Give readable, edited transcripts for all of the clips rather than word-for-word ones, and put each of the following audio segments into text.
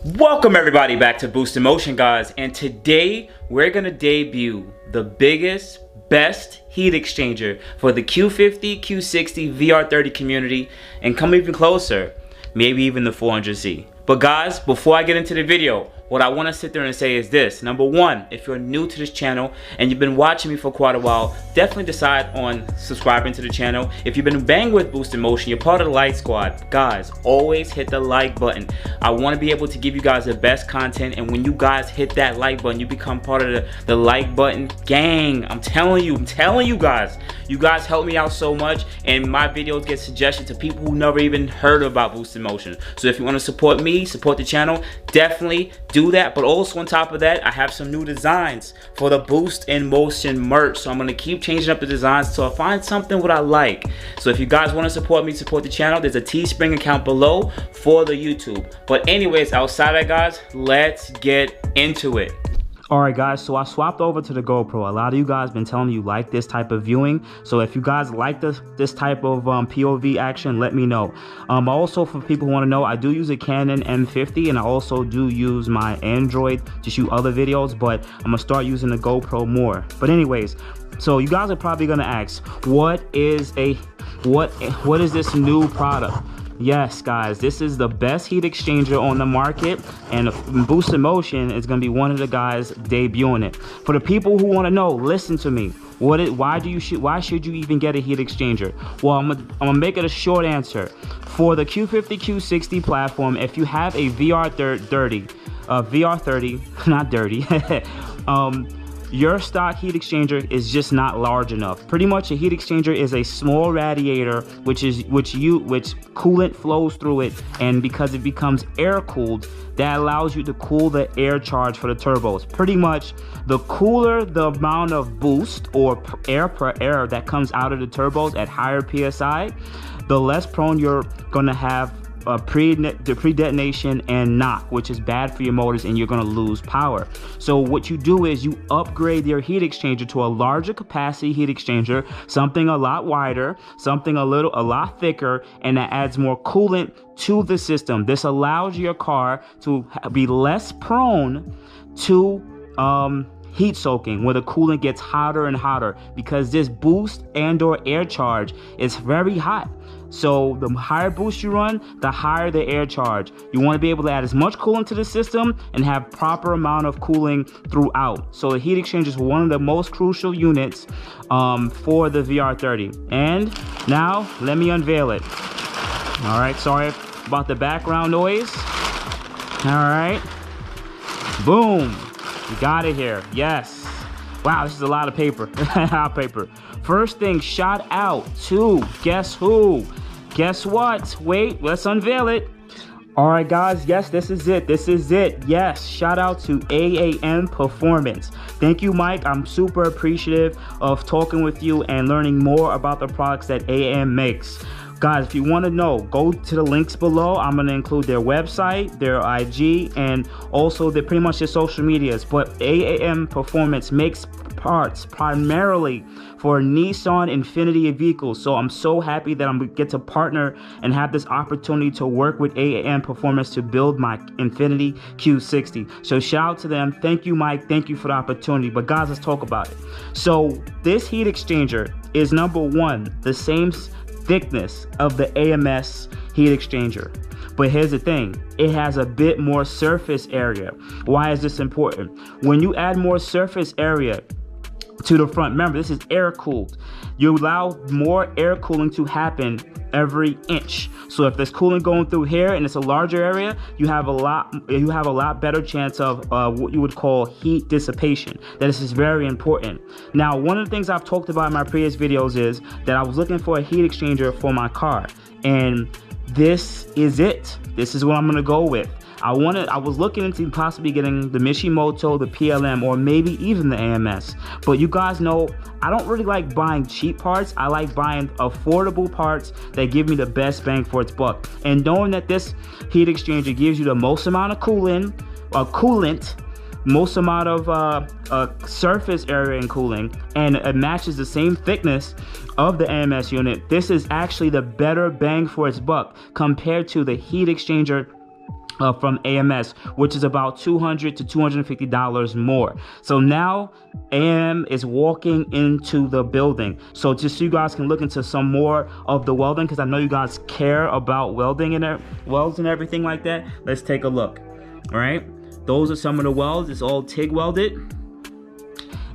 Welcome everybody back to boostinmotion, guys, and today we're gonna debut the biggest, best heat exchanger for the Q50 Q60 VR30 community, and come even closer, maybe even the 400Z. But guys, before I get into the video, what I want to sit there and say is this. Number one, if you're new to this channel and you've been watching me for quite a while, definitely decide on subscribing to the channel. If you've been banging with boostinmotion, you're part of the like squad. Guys, always hit the like button. I want to be able to give you guys the best content, and when you guys hit that like button, you become part of the like button gang. I'm telling you guys. You guys help me out so much, and my videos get suggestions to people who never even heard about boostinmotion. So if you want to support me, support the channel, definitely do that. But also on top of that, I have some new designs for the boostinmotion merch, so I'm going to keep changing up the designs till I find something what I like. So if you guys want to support me, support the channel, there's a Teespring account below for the YouTube. But anyways, outside of that, guys, let's get into it. Alright guys, so I swapped over to the GoPro. A lot of you guys been telling me you like this type of viewing, so if you guys like this type of POV action, let me know. Also, for people who want to know, I do use a Canon M50, and I also do use my Android to shoot other videos, but I'm gonna start using the GoPro more. But anyways, so you guys are probably gonna ask, what is this new product? Yes, guys, this is the best heat exchanger on the market, and boostinmotion is going to be one of the guys debuting it. For the people who want to know, listen to me. Why should you even get a heat exchanger? Well, I'm gonna make it a short answer. For the Q50 Q60 platform, if you have a VR30, not dirty, your stock heat exchanger is just not large enough. Pretty much a heat exchanger is a small radiator which coolant flows through it, and because it becomes air cooled, that allows you to cool the air charge for the turbos. Pretty much the cooler the amount of boost or air per air that comes out of the turbos at higher PSI, the less prone you're gonna have pre-detonation and knock, which is bad for your motors, and you're going to lose power. So what you do is you upgrade your heat exchanger to a larger capacity heat exchanger, something a lot wider, something a lot thicker, and that adds more coolant to the system. This allows your car to be less prone to heat soaking, where the coolant gets hotter and hotter, because this boost and/or air charge is very hot. So the higher boost you run, the higher the air charge. You want to be able to add as much coolant to the system and have proper amount of cooling throughout. So the heat exchanger is one of the most crucial units for the VR30. And now let me unveil it. All right, sorry about the background noise. All right, boom, we got it here. Yes. Wow, this is a lot of paper. Paper. First thing, shout out to, guess who? Guess what? Wait, let's unveil it. All right, guys, yes, this is it. This is it. Yes, shout out to AAM Performance. Thank you, Mike. I'm super appreciative of talking with you and learning more about the products that AAM makes. Guys, if you want to know, go to the links below. I'm going to include their website, their IG, and also pretty much their social medias. But AAM Performance makes parts primarily for Nissan Infiniti vehicles. So I'm so happy that I'm going to get to partner and have this opportunity to work with AAM Performance to build my Infiniti Q60. So shout out to them. Thank you, Mike. Thank you for the opportunity. But guys, let's talk about it. So this heat exchanger is, number one, the same thickness of the AMS heat exchanger, but here's the thing, it has a bit more surface area. Why is this important? When you add more surface area to the front, remember this is air cooled, you allow more air cooling to happen every inch. So if there's cooling going through here and it's a larger area, you have a lot better chance of what you would call heat dissipation. This is very important. Now, one of the things I've talked about in my previous videos is that I was looking for a heat exchanger for my car, and this is it. This is what I'm gonna go with. I was looking into possibly getting the Mishimoto, the PLM, or maybe even the AMS. But you guys know, I don't really like buying cheap parts. I like buying affordable parts that give me the best bang for its buck. And knowing that this heat exchanger gives you the most amount of coolant, most amount of surface area and cooling, and it matches the same thickness of the AMS unit, this is actually the better bang for its buck compared to the heat exchanger from AMS, which is about $200 to $250 more. So now AAM is walking into the building. So just so you guys can look into some more of the welding, because I know you guys care about welding and welds and everything like that. Let's take a look. All right, those are some of the welds. It's all TIG welded.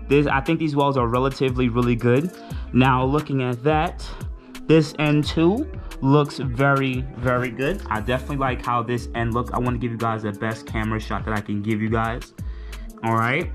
I think these welds are relatively really good. Now looking at that, this end too looks very good. I definitely like how this end looks. I want to give you guys the best camera shot that I can give you guys. All right,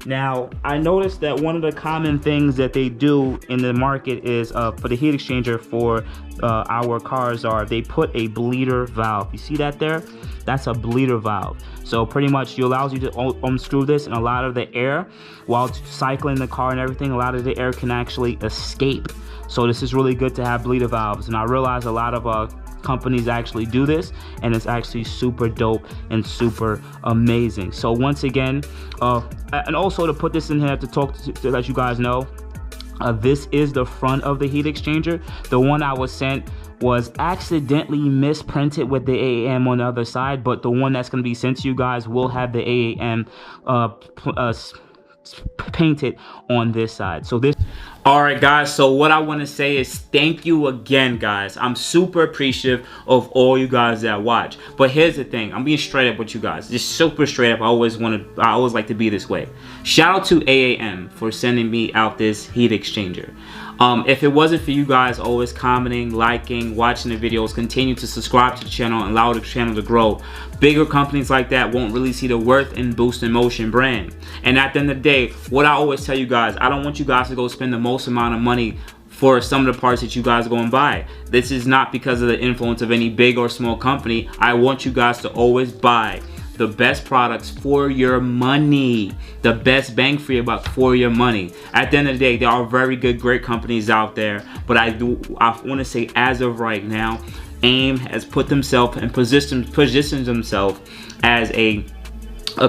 now I noticed that one of the common things that they do in the market is for the heat exchanger for our cars they put a bleeder valve. You see that there? That's a bleeder valve. So pretty much it allows you to unscrew this, and a lot of the air, while cycling the car and everything, a lot of the air can actually escape. So this is really good to have bleeder valves, and I realize a lot of companies actually do this, and it's actually super dope and super amazing. So once again, and also to put this in here to let you guys know, this is the front of the heat exchanger. The one I was sent was accidentally misprinted with the AAM on the other side, but the one that's going to be sent to you guys will have the AAM painted on this side. So this. All right guys, so what I want to say is thank you again guys. I'm super appreciative of all you guys that watch. But here's the thing, I'm being straight up with you guys, just super straight up. I always like to be this way. Shout out to AAM for sending me out this heat exchanger. If it wasn't for you guys always commenting, liking, watching the videos, continue to subscribe to the channel and allow the channel to grow, bigger companies like that won't really see the worth in boostinmotion brand. And at the end of the day, what I always tell you guys, I don't want you guys to go spend the most amount of money for some of the parts that you guys go and buy. This is not because of the influence of any big or small company. I want you guys to always buy the best products for your money, the best bang for your buck for your money. At the end of the day, there are very good, great companies out there, but I want to say as of right now, AIM has put themselves and positioned themselves as a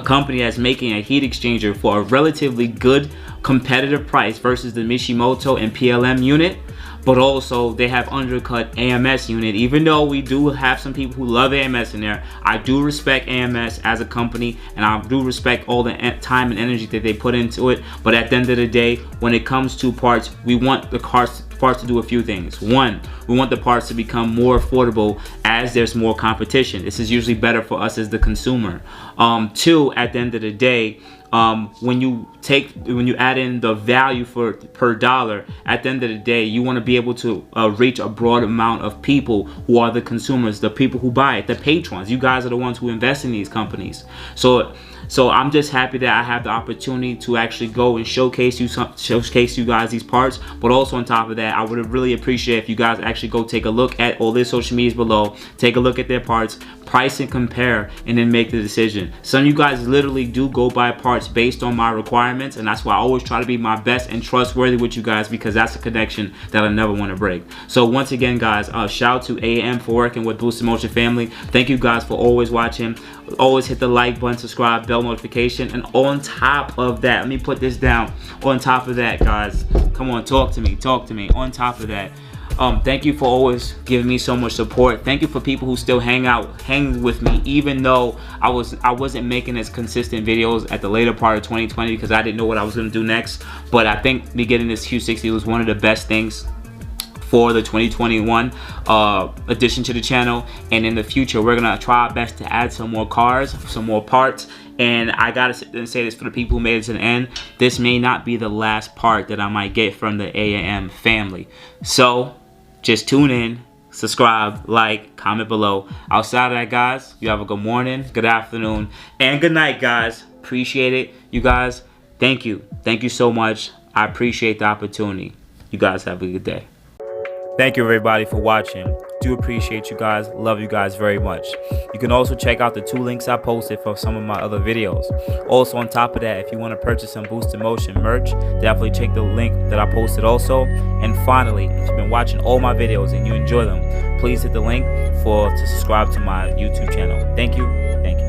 company that's making a heat exchanger for a relatively good competitive price versus the Mishimoto and PLM unit. But also they have undercut AMS unit. Even though we do have some people who love AMS in there, I do respect AMS as a company, and I do respect all the time and energy that they put into it. But at the end of the day, when it comes to parts, we want the parts to do a few things. One, we want the parts to become more affordable as there's more competition. This is usually better for us as the consumer. Two, at the end of the day, when you add in the value per dollar, at the end of the day, you want to be able to reach a broad amount of people who are the consumers, the people who buy it, the patrons. You guys are the ones who invest in these companies. So I'm just happy that I have the opportunity to actually go and showcase you guys these parts. But also on top of that, I would really appreciate if you guys actually go take a look at all their social medias below, take a look at their parts, price and compare, and then make the decision. Some of you guys literally do go buy parts based on my requirements, and that's why I always try to be my best and trustworthy with you guys, because that's a connection that I never want to break. So once again guys, shout out to AAM for working with boostinmotion family. Thank you guys for always watching. Always hit the like button, subscribe, bell notification, and on top of that, let me put this down. On top of that guys, come on, talk to me. On top of that, thank you for always giving me so much support. Thank you for people who still hang with me, even though I wasn't making as consistent videos at the later part of 2020 because I didn't know what I was going to do next. But I think me getting this Q60 was one of the best things for the 2021 addition to the channel. And in the future, we're gonna try our best to add some more cars, some more parts. And I gotta say this for the people who made it to the end, this may not be the last part that I might get from the AAM family. So just tune in, subscribe, like, comment below. Outside of that guys, you have a good morning, good afternoon, and good night guys. Appreciate it. You guys, thank you so much. I appreciate the opportunity. You guys have a good day. Thank you everybody for watching. Do appreciate you guys. Love you guys very much. You can also check out the 2 links I posted for some of my other videos. Also on top of that, if you want to purchase some boostinmotion merch, definitely check the link that I posted also. And finally, if you've been watching all my videos and you enjoy them, please hit the link to subscribe to my YouTube channel. Thank you.